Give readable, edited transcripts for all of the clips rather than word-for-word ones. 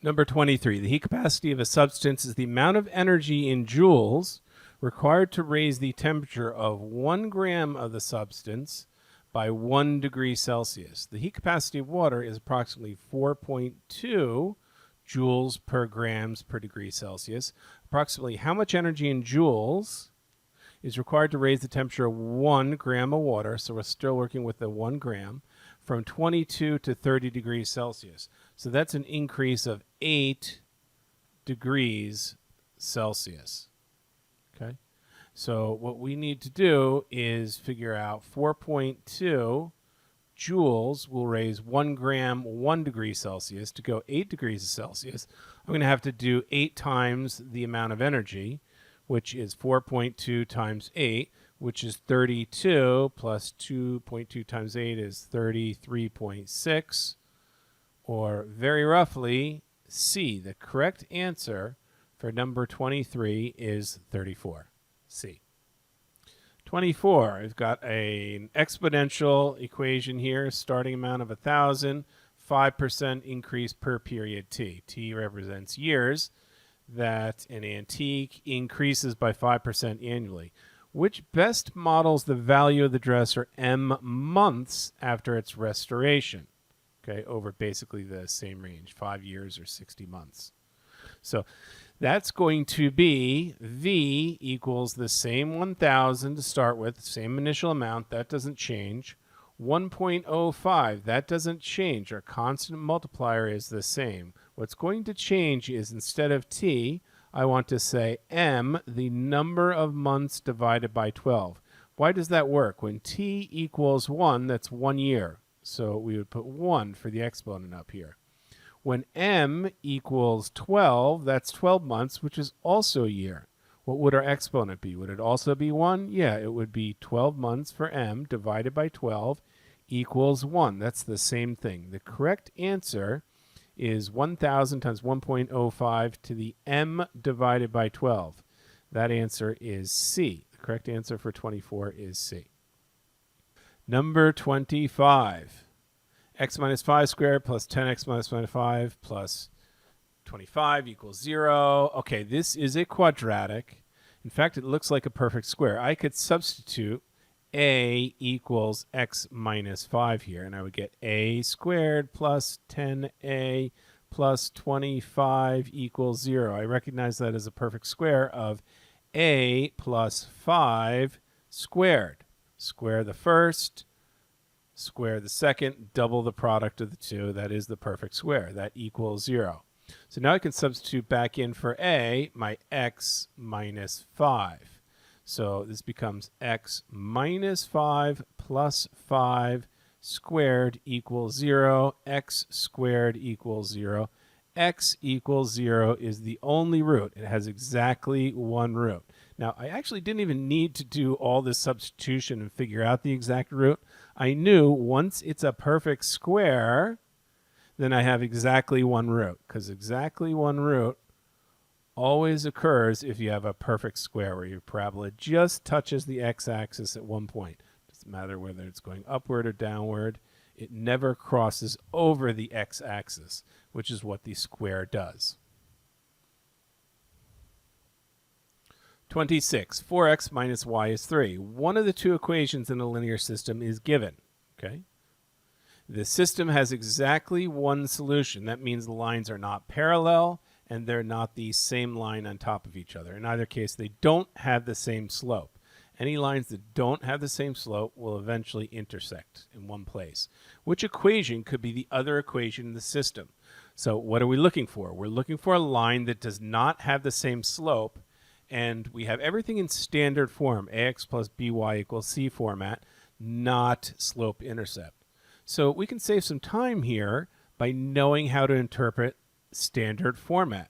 Number 23, the heat capacity of a substance is the amount of energy in joules required to raise the temperature of 1 gram of the substance by 1 degree Celsius. The heat capacity of water is approximately 4.2 joules per grams per degree Celsius. Approximately how much energy in joules is required to raise the temperature of 1 gram of water, so we're still working with the 1 gram, from 22 to 30 degrees Celsius. So that's an increase of 8 degrees Celsius. Okay? So what we need to do is figure out 4.2 joules will raise 1 gram 1 degree Celsius. To go 8 degrees Celsius, I'm going to have to do 8 times the amount of energy, which is 4.2 times 8, which is 32, plus 2.2 times 8 is 33.6, or very roughly, C. The correct answer for number 23 is 34, C. 24, we've got an exponential equation here, starting amount of 1,000, 5% increase per period t. T represents years. That an antique increases by 5% annually. Which best models the value of the dresser M months after its restoration? Okay, over basically the same range, 5 years or 60 months. So that's going to be V equals the same 1,000 to start with, same initial amount, that doesn't change. 1.05, that doesn't change. Our constant multiplier is the same. What's going to change is instead of t, I want to say m, the number of months divided by 12. Why does that work? When t equals 1, that's 1 year. So we would put 1 for the exponent up here. When m equals 12, that's 12 months, which is also a year. What would our exponent be? Would it also be 1? Yeah, it would be 12 months for m divided by 12 equals 1. That's the same thing. The correct answer is 1,000 times 1.05 to the m divided by 12. That answer is C. The correct answer for 24 is C. Number 25. X minus 5 squared plus 10x minus 25 plus 25 equals 0. Okay, this is a quadratic. In fact, it looks like a perfect square. I could substitute a equals x minus 5 here, and I would get a squared plus 10a plus 25 equals 0. I recognize that as a perfect square of a plus 5 squared. Square the first, square the second, double the product of the two. That is the perfect square. That equals 0. So now I can substitute back in for a my x minus 5. So this becomes x minus 5 plus 5 squared equals 0. X squared equals 0. X equals 0 is the only root. It has exactly one root. Now, I actually didn't even need to do all this substitution and figure out the exact root. I knew once it's a perfect square, then I have exactly one root, because exactly one root always occurs if you have a perfect square where your parabola just touches the x-axis at one point. Doesn't matter whether it's going upward or downward. It never crosses over the x-axis, which is what the square does. 26. 4x minus y is 3. One of the two equations in a linear system is given. Okay? The system has exactly one solution. That means the lines are not parallel and they're not the same line on top of each other. In either case, they don't have the same slope. Any lines that don't have the same slope will eventually intersect in one place. Which equation could be the other equation in the system? So what are we looking for? We're looking for a line that does not have the same slope, and we have everything in standard form, ax plus by equals c format, not slope intercept. So we can save some time here by knowing how to interpret standard format.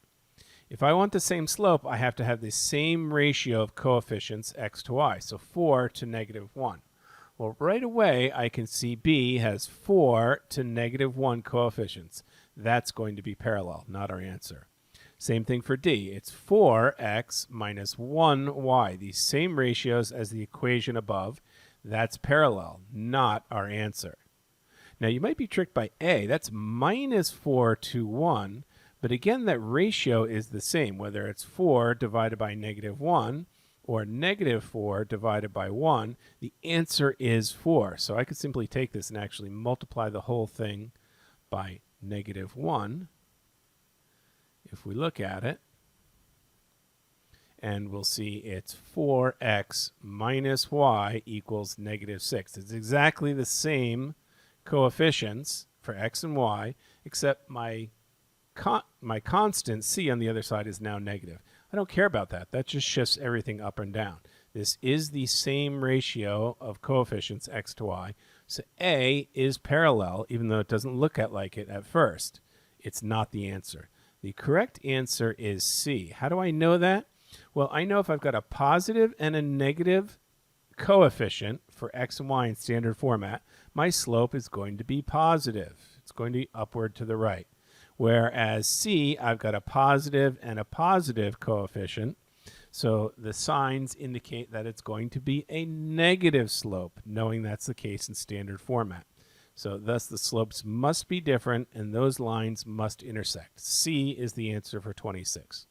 If I want the same slope, I have to have the same ratio of coefficients x to y, so 4 to negative 1. Well, right away, I can see B has 4 to negative 1 coefficients. That's going to be parallel, not our answer. Same thing for D. It's 4x minus 1y, the same ratios as the equation above. That's parallel, not our answer. Now, you might be tricked by A. That's minus 4 to 1. But again, that ratio is the same, whether it's 4 divided by -1 or -4 divided by 1, the answer is 4. So I could simply take this and actually multiply the whole thing by -1 if we look at it. And we'll see it's 4x minus y equals -6. It's exactly the same coefficients for x and y, except my constant c on the other side is now negative. I don't care about that. That just shifts everything up and down. This is the same ratio of coefficients x to y. So A is parallel, even though it doesn't look like it at first. It's not the answer. The correct answer is C. How do I know that? Well, I know if I've got a positive and a negative coefficient for x and y in standard format, my slope is going to be positive. It's going to be upward to the right. Whereas C, I've got a positive and a positive coefficient. So the signs indicate that it's going to be a negative slope, knowing that's the case in standard format. So thus the slopes must be different and those lines must intersect. C is the answer for 26.